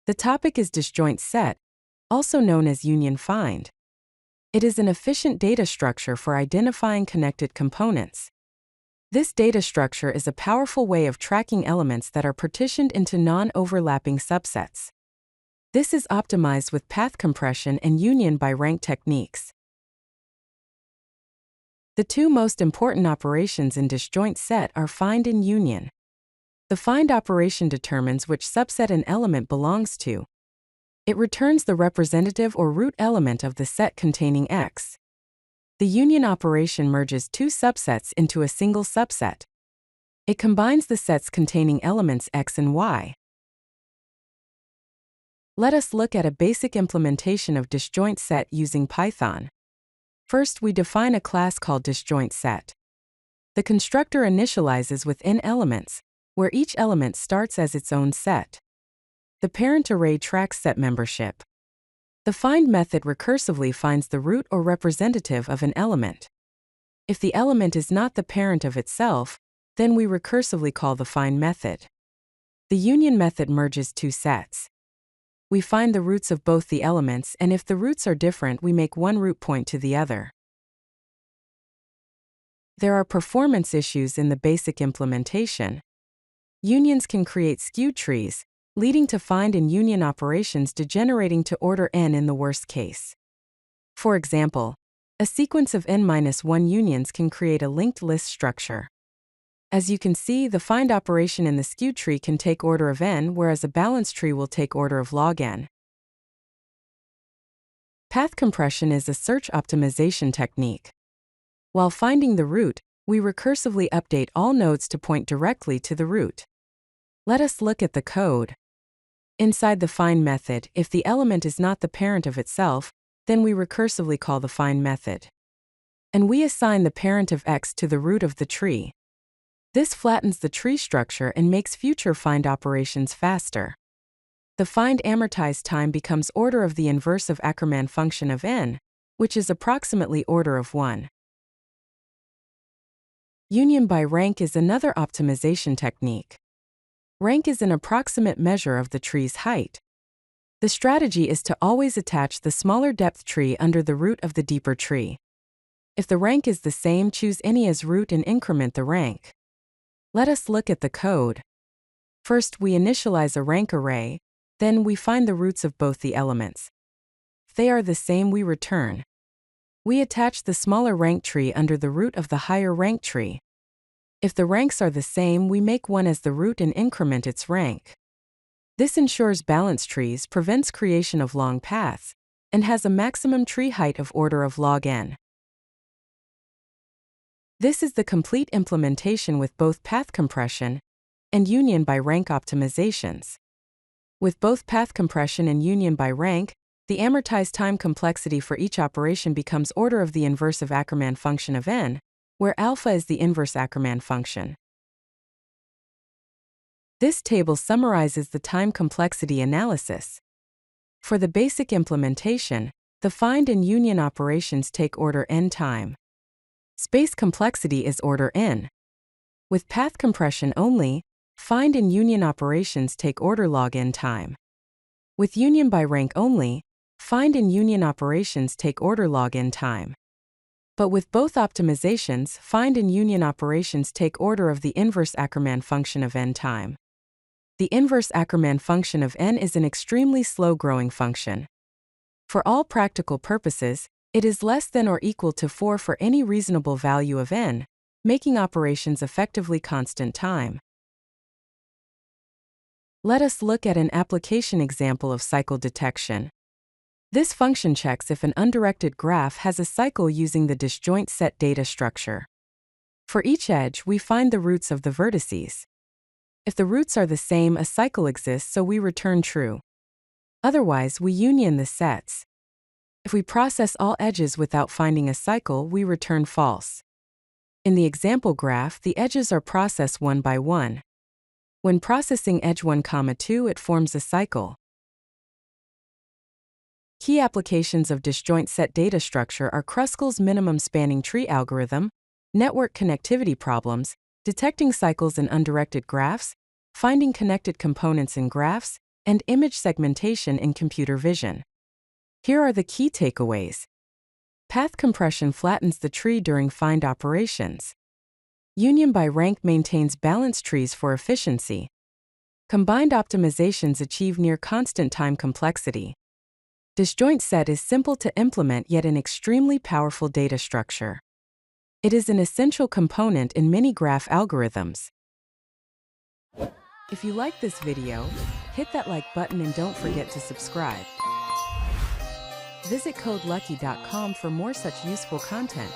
The topic is disjoint set, also known as union find. It is an efficient data structure for identifying connected components. This data structure is a powerful way of tracking elements that are partitioned into non-overlapping subsets. This is optimized with path compression and union by rank techniques. The two most important operations in disjoint set are find and union. The find operation determines which subset an element belongs to. It returns the representative or root element of the set containing X. The union operation merges two subsets into a single subset. It combines the sets containing elements X and Y. Let us look at a basic implementation of disjoint set using Python. First, we define a class called disjoint set. The constructor initializes with n elements, where each element starts as its own set. The parent array tracks set membership. The find method recursively finds the root or representative of an element. If the element is not the parent of itself, then we recursively call the find method. The union method merges two sets. We find the roots of both the elements, and if the roots are different, we make one root point to the other. There are performance issues in the basic implementation. Unions can create skewed trees, leading to find and union operations degenerating to order n in the worst case. For example, a sequence of n-1 unions can create a linked list structure. As you can see, the find operation in the skewed tree can take order of n, whereas a balanced tree will take order of log n. Path compression is a search optimization technique. While finding the root, we recursively update all nodes to point directly to the root. Let us look at the code. Inside the find method, if the element is not the parent of itself, then we recursively call the find method. And we assign the parent of X to the root of the tree. This flattens the tree structure and makes future find operations faster. The find amortized time becomes order of the inverse of Ackermann function of n, which is approximately order of 1. Union by rank is another optimization technique. Rank is an approximate measure of the tree's height. The strategy is to always attach the smaller depth tree under the root of the deeper tree. If the rank is the same, choose any as root and increment the rank. Let us look at the code. First, we initialize a rank array, then we find the roots of both the elements. If they are the same, we return. We attach the smaller rank tree under the root of the higher rank tree. If the ranks are the same, we make one as the root and increment its rank. This ensures balanced trees, prevents creation of long paths, and has a maximum tree height of order of log n. This is the complete implementation with both path compression and union by rank optimizations. With both path compression and union by rank, the amortized time complexity for each operation becomes order of the inverse of Ackermann function of n, where alpha is the inverse Ackermann function. This table summarizes the time complexity analysis. For the basic implementation, the find and union operations take order n time. Space complexity is order n. With path compression only, find and union operations take order log n time. With union by rank only, find and union operations take order log n time. But with both optimizations, find and union operations take order of the inverse Ackermann function of n time. The inverse Ackermann function of n is an extremely slow-growing function. For all practical purposes, it is less than or equal to 4 for any reasonable value of n, making operations effectively constant time. Let us look at an application example of cycle detection. This function checks if an undirected graph has a cycle using the disjoint set data structure. For each edge, we find the roots of the vertices. If the roots are the same, a cycle exists, so we return true. Otherwise, we union the sets. If we process all edges without finding a cycle, we return false. In the example graph, the edges are processed one by one. When processing edge 1, 2, it forms a cycle. Key applications of disjoint set data structure are Kruskal's minimum spanning tree algorithm, network connectivity problems, detecting cycles in undirected graphs, finding connected components in graphs, and image segmentation in computer vision. Here are the key takeaways. Path compression flattens the tree during find operations. Union by rank maintains balanced trees for efficiency. Combined optimizations achieve near constant time complexity. Disjoint set is simple to implement yet an extremely powerful data structure. It is an essential component in many graph algorithms. If you like this video, hit that like button and don't forget to subscribe. Visit codelucky.com for more such useful content.